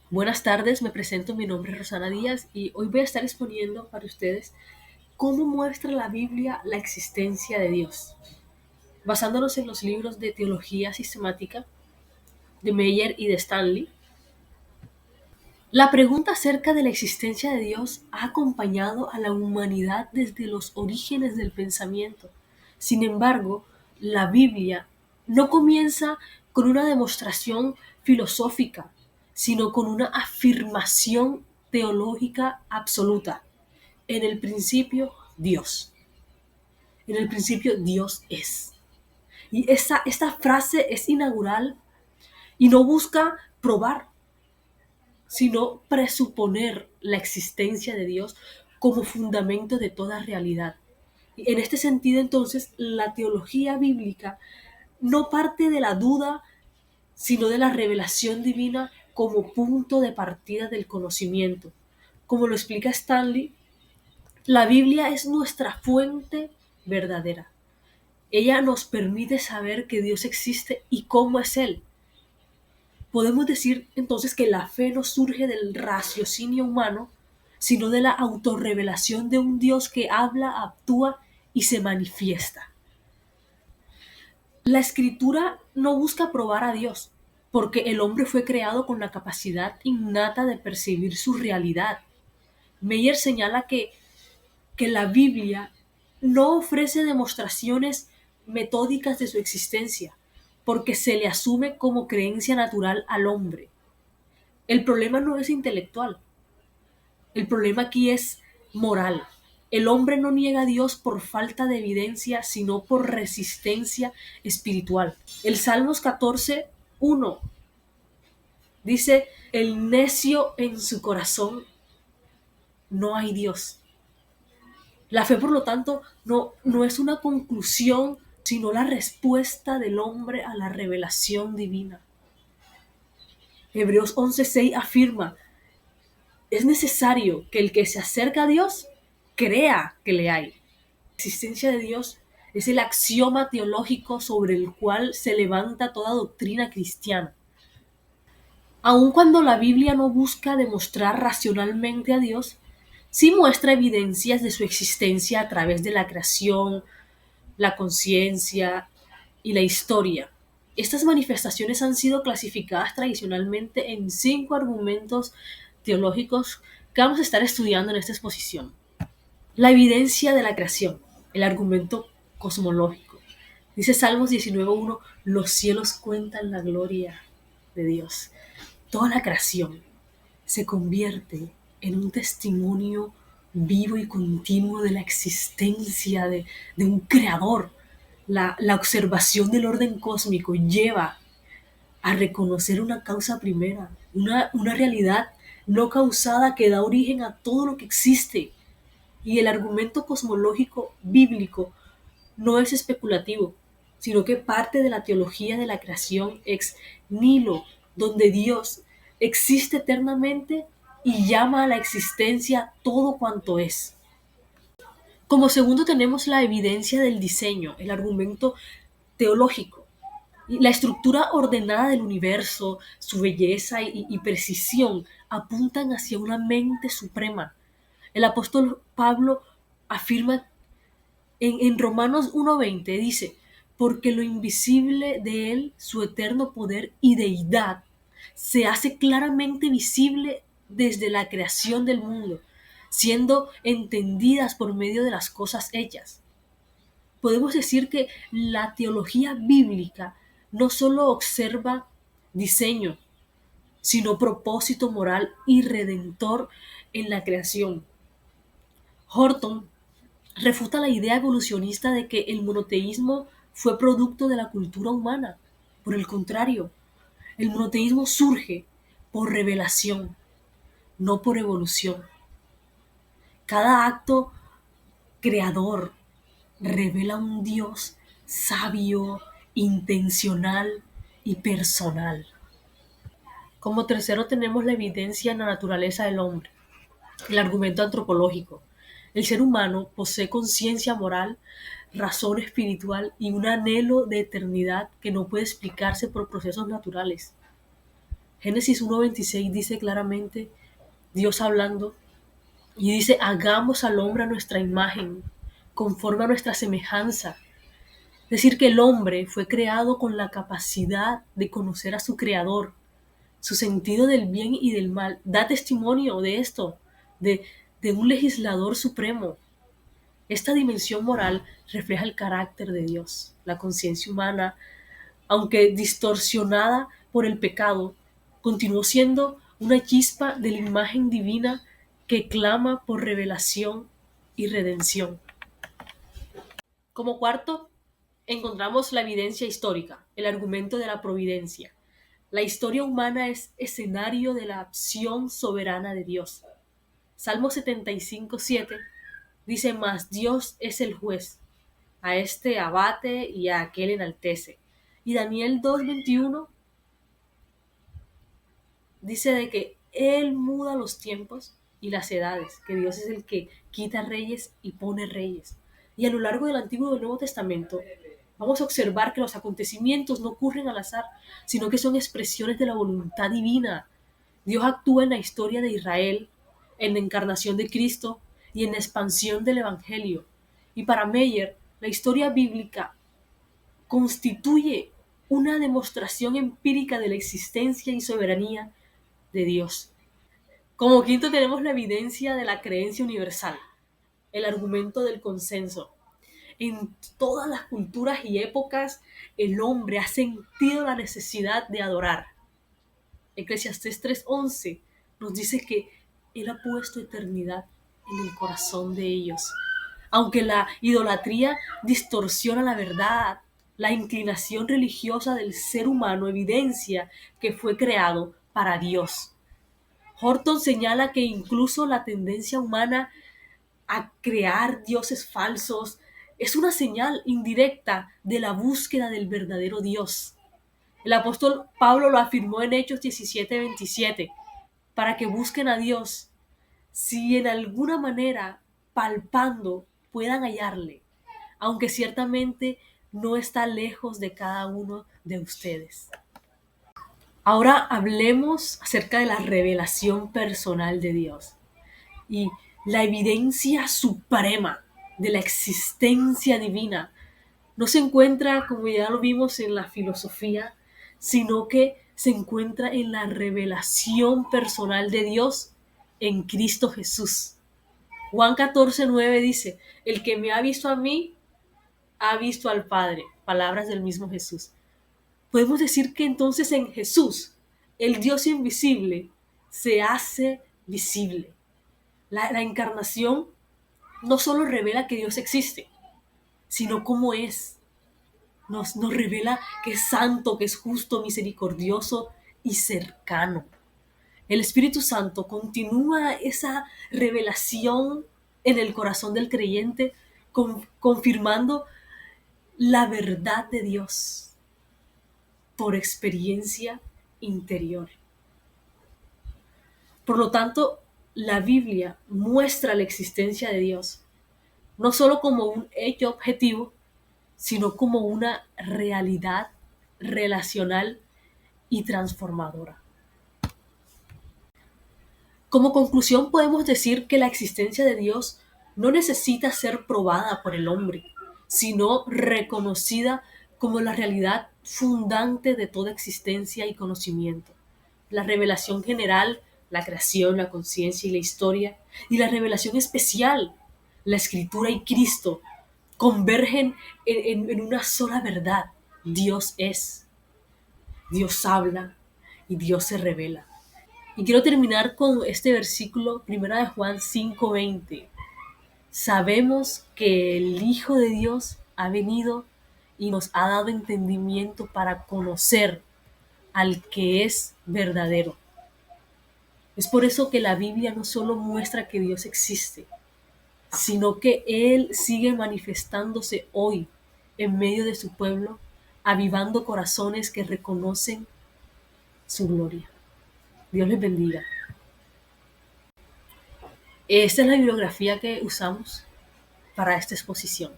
Buenas tardes, me presento, mi nombre es Rosana Díaz y hoy voy a estar exponiendo para ustedes cómo muestra la Biblia la existencia de Dios, basándonos en los libros de teología sistemática de Meyer y de Stanley. La pregunta acerca de la existencia de Dios ha acompañado a la humanidad desde los orígenes del pensamiento. Sin embargo, la Biblia no comienza con una demostración filosófica, sino con una afirmación teológica absoluta. En el principio, Dios. En el principio, Dios es. Y esta frase es inaugural y no busca probar, sino presuponer la existencia de Dios como fundamento de toda realidad. Y en este sentido, entonces, la teología bíblica no parte de la duda, sino de la revelación divina como punto de partida del conocimiento. Como lo explica Stanley, la Biblia es nuestra fuente verdadera. Ella nos permite saber que Dios existe y cómo es Él. Podemos decir entonces que la fe no surge del raciocinio humano, sino de la autorrevelación de un Dios que habla, actúa y se manifiesta. La escritura no busca probar a Dios, porque el hombre fue creado con la capacidad innata de percibir su realidad. Meyer señala que la Biblia no ofrece demostraciones metódicas de su existencia, porque se le asume como creencia natural al hombre. El problema no es intelectual, el problema aquí es moral. El hombre no niega a Dios por falta de evidencia, sino por resistencia espiritual. El Salmos 14:1 dice, el necio en su corazón no hay Dios. La fe, por lo tanto, no es una conclusión, sino la respuesta del hombre a la revelación divina. Hebreos 11:6 afirma, es necesario que el que se acerca a Dios crea que le hay. La existencia de Dios es el axioma teológico sobre el cual se levanta toda doctrina cristiana. Aun cuando la Biblia no busca demostrar racionalmente a Dios, sí muestra evidencias de su existencia a través de la creación, la conciencia y la historia. Estas manifestaciones han sido clasificadas tradicionalmente en 5 argumentos teológicos que vamos a estar estudiando en esta exposición. La evidencia de la creación, el argumento cosmológico. Dice Salmos 19:1, los cielos cuentan la gloria de Dios. Toda la creación se convierte en un testimonio vivo y continuo de la existencia de un creador. La observación del orden cósmico lleva a reconocer una causa primera, una realidad no causada que da origen a todo lo que existe. Y el argumento cosmológico bíblico no es especulativo, sino que parte de la teología de la creación ex nihilo, donde Dios existe eternamente y llama a la existencia todo cuanto es. Como segundo tenemos la evidencia del diseño, el argumento teológico. La estructura ordenada del universo, su belleza y precisión apuntan hacia una mente suprema. El apóstol Pablo afirma en Romanos 1:20, dice, porque lo invisible de él, su eterno poder y deidad, se hace claramente visible desde la creación del mundo, siendo entendidas por medio de las cosas hechas. Podemos decir que la teología bíblica no solo observa diseño, sino propósito moral y redentor en la creación. Horton refuta la idea evolucionista de que el monoteísmo fue producto de la cultura humana. Por el contrario, el monoteísmo surge por revelación, no por evolución. Cada acto creador revela un Dios sabio, intencional y personal. Como tercero tenemos la evidencia en la naturaleza del hombre, el argumento antropológico. El ser humano posee conciencia moral, razón espiritual y un anhelo de eternidad que no puede explicarse por procesos naturales. Génesis 1:26 dice claramente, Dios hablando, y dice, hagamos al hombre a nuestra imagen, conforme a nuestra semejanza. Es decir, que el hombre fue creado con la capacidad de conocer a su creador, su sentido del bien y del mal. Da testimonio de esto, de un legislador supremo. Esta dimensión moral refleja el carácter de Dios. La conciencia humana, aunque distorsionada por el pecado, continuó siendo una chispa de la imagen divina que clama por revelación y redención. Como cuarto, encontramos la evidencia histórica, el argumento de la providencia. La historia humana es escenario de la acción soberana de Dios. Salmo 75:7 dice, mas Dios es el juez, a este abate y a aquel enaltece. Y Daniel 2:21 dice de que Él muda los tiempos y las edades, que Dios es el que quita reyes y pone reyes. Y a lo largo del Antiguo y del Nuevo Testamento vamos a observar que los acontecimientos no ocurren al azar, sino que son expresiones de la voluntad divina. Dios actúa en la historia de Israel, en la encarnación de Cristo y en la expansión del Evangelio. Y para Meyer, la historia bíblica constituye una demostración empírica de la existencia y soberanía de Dios. Como quinto tenemos la evidencia de la creencia universal, el argumento del consenso. En todas las culturas y épocas, el hombre ha sentido la necesidad de adorar. Eclesiastés 3:11 nos dice que Él ha puesto eternidad en el corazón de ellos. Aunque la idolatría distorsiona la verdad, la inclinación religiosa del ser humano evidencia que fue creado para Dios. Horton señala que incluso la tendencia humana a crear dioses falsos es una señal indirecta de la búsqueda del verdadero Dios. El apóstol Pablo lo afirmó en Hechos 17:27, para que busquen a Dios, si en alguna manera, palpando, puedan hallarle, aunque ciertamente no está lejos de cada uno de ustedes. Ahora hablemos acerca de la revelación personal de Dios y la evidencia suprema de la existencia divina. No se encuentra, como ya lo vimos, en la filosofía, sino que se encuentra en la revelación personal de Dios en Cristo Jesús. Juan 14:9 dice, el que me ha visto a mí, ha visto al Padre. Palabras del mismo Jesús. Podemos decir que entonces en Jesús, el Dios invisible se hace visible. La encarnación no solo revela que Dios existe, sino cómo es. Nos revela que es santo, que es justo, misericordioso y cercano. El Espíritu Santo continúa esa revelación en el corazón del creyente, confirmando la verdad de Dios por experiencia interior. Por lo tanto, la Biblia muestra la existencia de Dios, no solo como un hecho objetivo, sino como una realidad relacional y transformadora. Como conclusión podemos decir que la existencia de Dios no necesita ser probada por el hombre, sino reconocida como la realidad fundante de toda existencia y conocimiento. La revelación general, la creación, la conciencia y la historia, y la revelación especial, la escritura y Cristo, convergen en una sola verdad. Dios es, Dios habla y Dios se revela. Y quiero terminar con este versículo, 1 de Juan 5:20. Sabemos que el Hijo de Dios ha venido y nos ha dado entendimiento para conocer al que es verdadero. Es por eso que la Biblia no solo muestra que Dios existe, sino que Él sigue manifestándose hoy en medio de su pueblo, avivando corazones que reconocen su gloria. Dios les bendiga. Esta es la bibliografía que usamos para esta exposición.